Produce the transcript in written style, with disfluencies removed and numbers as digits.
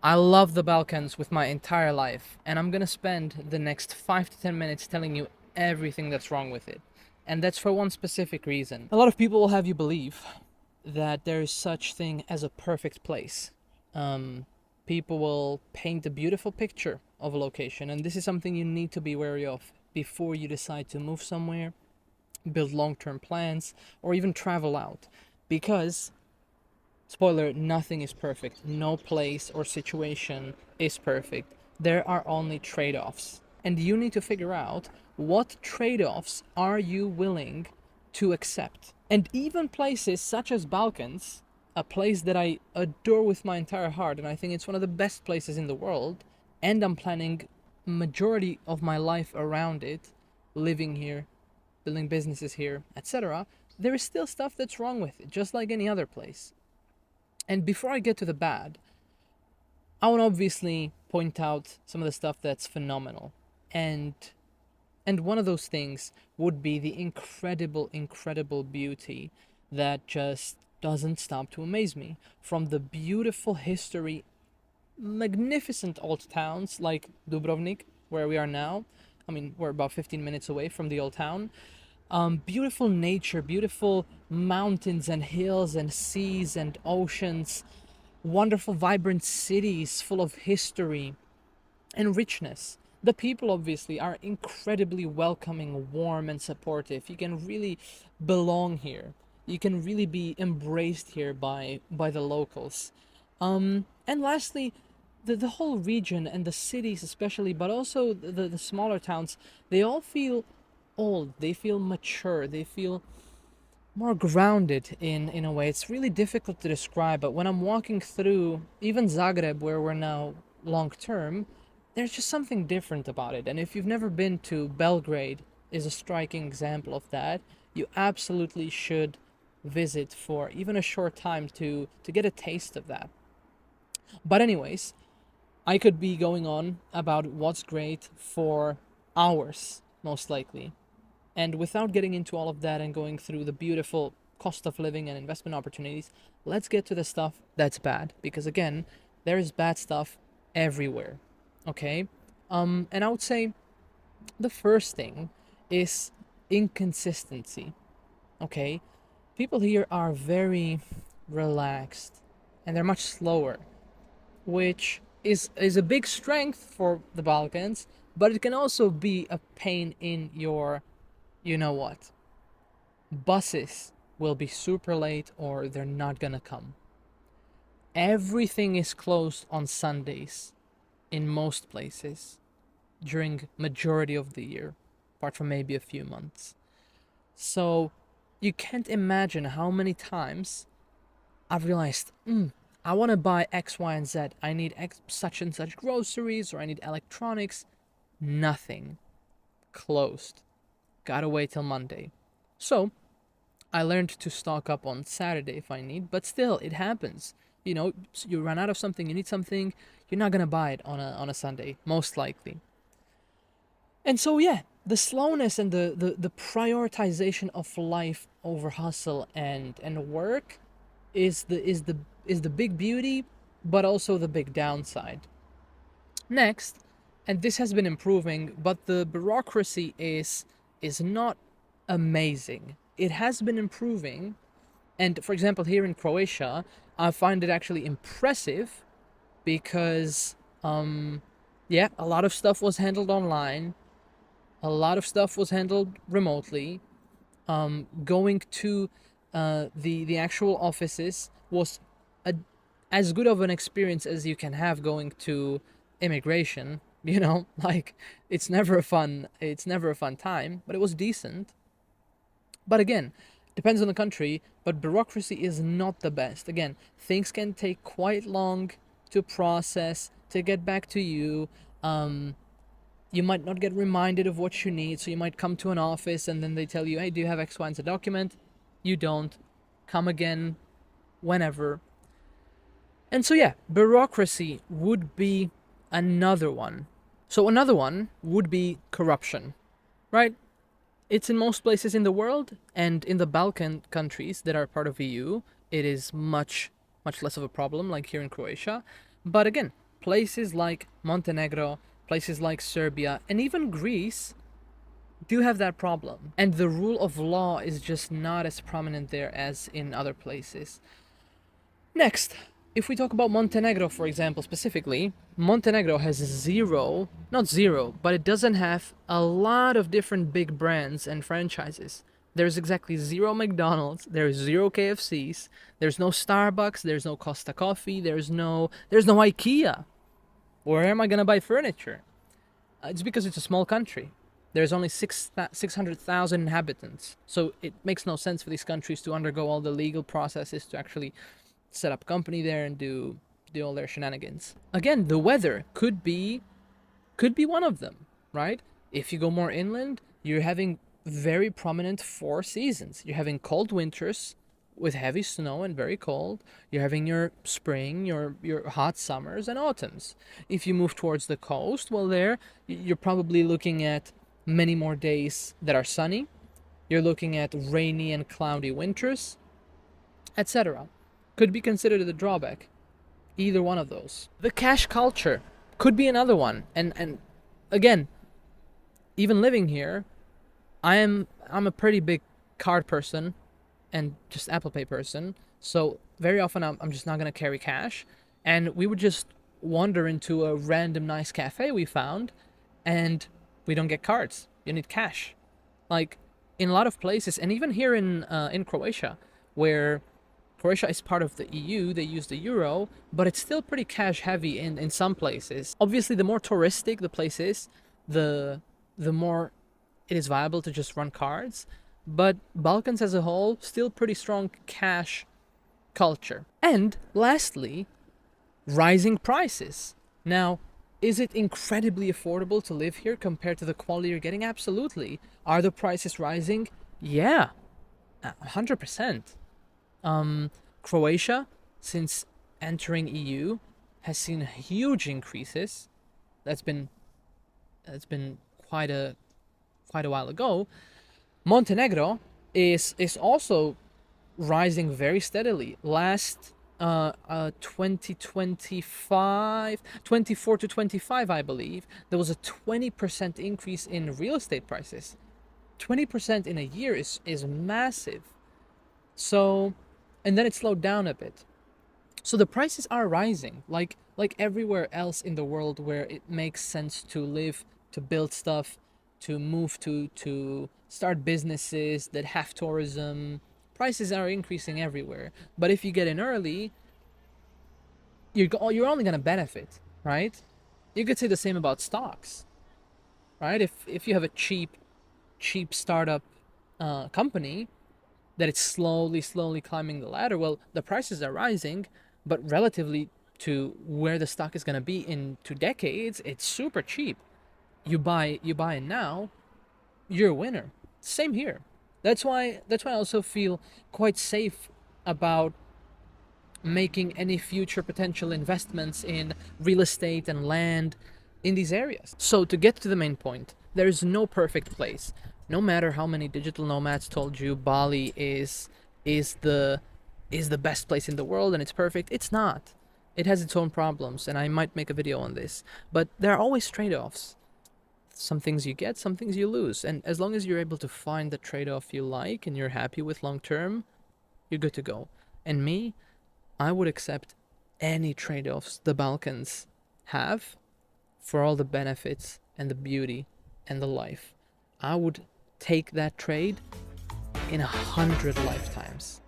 I love the Balkans with my entire life, and I'm gonna spend the next 5 to 10 minutes telling you everything that's wrong with it. And that's for one specific reason. A lot of people will have you believe that there is such thing as a perfect place. Um, People will paint a beautiful picture of a location, and this is something you need to be wary of before you decide to move somewhere, build long-term plans, or even travel out. Because spoiler, nothing is perfect. No place or situation is perfect. There are only trade offs. And you need to figure out what trade offs are you willing to accept. And even places such as Balkans, a place that I adore with my entire heart, and I think it's one of the best places in the world, and I'm planning majority of my life around it, living here, building businesses here, etc., there is still stuff that's wrong with it, just like any other place. And before I get to the bad, I want to obviously point out some of the stuff that's phenomenal. And one of those things would be the incredible beauty that just doesn't stop to amaze me. From the beautiful history, magnificent old towns like Dubrovnik, where we are now. I mean, we're about 15 minutes away from the old town. Beautiful nature, beautiful mountains and hills and seas and oceans, wonderful, vibrant cities full of history and richness. The people obviously are incredibly welcoming, warm, and supportive. You can really belong here. You can really be embraced here by the locals. And lastly, the whole region and the cities especially, but also the smaller towns, they all feel old. They feel mature. They feel more grounded in a way. It's really difficult to describe, but when I'm walking through even Zagreb, where we're now long term, there's just something different about it. And if you've never been to Belgrade, is a striking example of that. You absolutely should visit for even a short time to get a taste of that. But anyways, I could be going on about what's great for hours, most likely. And without getting into all of that and going through the beautiful cost of living and investment opportunities, let's get to the stuff that's bad. Because again, there is bad stuff everywhere. Okay? And I would say the first thing is inconsistency. Okay? People here are very relaxed and they're much slower, which is a big strength for the Balkans, but it can also be a pain in your you know what? Buses will be super late or they're not gonna come. Everything is closed on Sundays in most places during majority of the year, apart from maybe a few months. So you can't imagine how many times I've realized, I want to buy X, Y, and Z. I need such and such groceries or I need electronics. Nothing. Closed. Gotta wait till Monday. So I learned to stock up on Saturday if I need, but still, it happens. You know, you run out of something, you need something, you're not gonna buy it on a Sunday, most likely. And so, yeah, the slowness and the prioritization of life over hustle and work is the big beauty, but also the big downside. Next, and this has been improving, but the bureaucracy is not amazing. It has been improving, and for example, here in Croatia, I find it actually impressive because, yeah, a lot of stuff was handled online, a lot of stuff was handled remotely. Going to the actual offices was a, as good of an experience as you can have going to immigration. You know, like it's never a fun time, but it was decent. But again, depends on the country, but bureaucracy is not the best. Again, things can take quite long to process, to get back to you. Um, you might not get reminded of what you need, so you might come to an office and then they tell you, hey, do you have X, Y, and Z document? You don't. Come again whenever. And so, yeah, bureaucracy would be another one. So, another one would be corruption, right? It's in most places in the world, and in the Balkan countries that are part of EU, it is much less of a problem, like here in Croatia. But again, places like Montenegro, places like Serbia, and even Greece do have that problem. And the rule of law is just not as prominent there as in other places. Next, if we talk about Montenegro, for example, specifically, Montenegro has zero, not zero, but it doesn't have a lot of different big brands and franchises. There's exactly zero McDonald's, there's zero KFCs, there's no Starbucks, there's no Costa Coffee, there's no IKEA. Where am I gonna buy furniture? It's because it's a small country. There's only 600,000 inhabitants. So it makes no sense for these countries to undergo all the legal processes to actually set up a company there and do all their shenanigans. Again, the weather could be one of them, right? If you go more inland, you're having very prominent 4 seasons. You're having cold winters with heavy snow and very cold. You're having your spring, your hot summers and autumns. If you move towards the coast, well, there you're probably looking at many more days that are sunny. You're looking at rainy and cloudy winters, etc. Could be considered a drawback. Either one of those. The cash culture could be another one. And again, even living here, I'm a pretty big card person and just Apple Pay person. So very often I'm just not gonna carry cash. And we would just wander into a random nice cafe we found, and we don't get cards. You need cash. Like in a lot of places, and even here in Croatia, where Croatia is part of the EU, they use the euro, but it's still pretty cash heavy in some places. Obviously, the more touristic the place is, the more it is viable to just run cards. But Balkans as a whole, still pretty strong cash culture. And lastly, rising prices. Now, is it incredibly affordable to live here compared to the quality you're getting? Absolutely. Are the prices rising? Yeah, 100%. Croatia, since entering EU, has seen huge increases. That's been quite a while ago. Montenegro is also rising very steadily. Last 2025, 24 to 25, I believe, there was a 20% increase in real estate prices. 20% in a year is massive. So, and then it slowed down a bit. So the prices are rising, like everywhere else in the world where it makes sense to live, to build stuff, to move to start businesses that have tourism. Prices are increasing everywhere. But if you get in early, you're only gonna benefit, right? You could say the same about stocks, right? If you have a cheap startup company that it's slowly climbing the ladder, well, the prices are rising, but relatively to where the stock is gonna be in 2 decades, it's super cheap. You buy it now, you're a winner. Same here. That's why I also feel quite safe about making any future potential investments in real estate and land in these areas. So to get to the main point, there is no perfect place. No matter how many digital nomads told you Bali is the best place in the world and it's perfect, it's not. It has its own problems, and I might make a video on this. But there are always trade-offs. Some things you get, some things you lose. And as long as you're able to find the trade-off you like and you're happy with long term, you're good to go. And me, I would accept any trade-offs the Balkans have for all the benefits and the beauty and the life. I would take that trade in 100 lifetimes.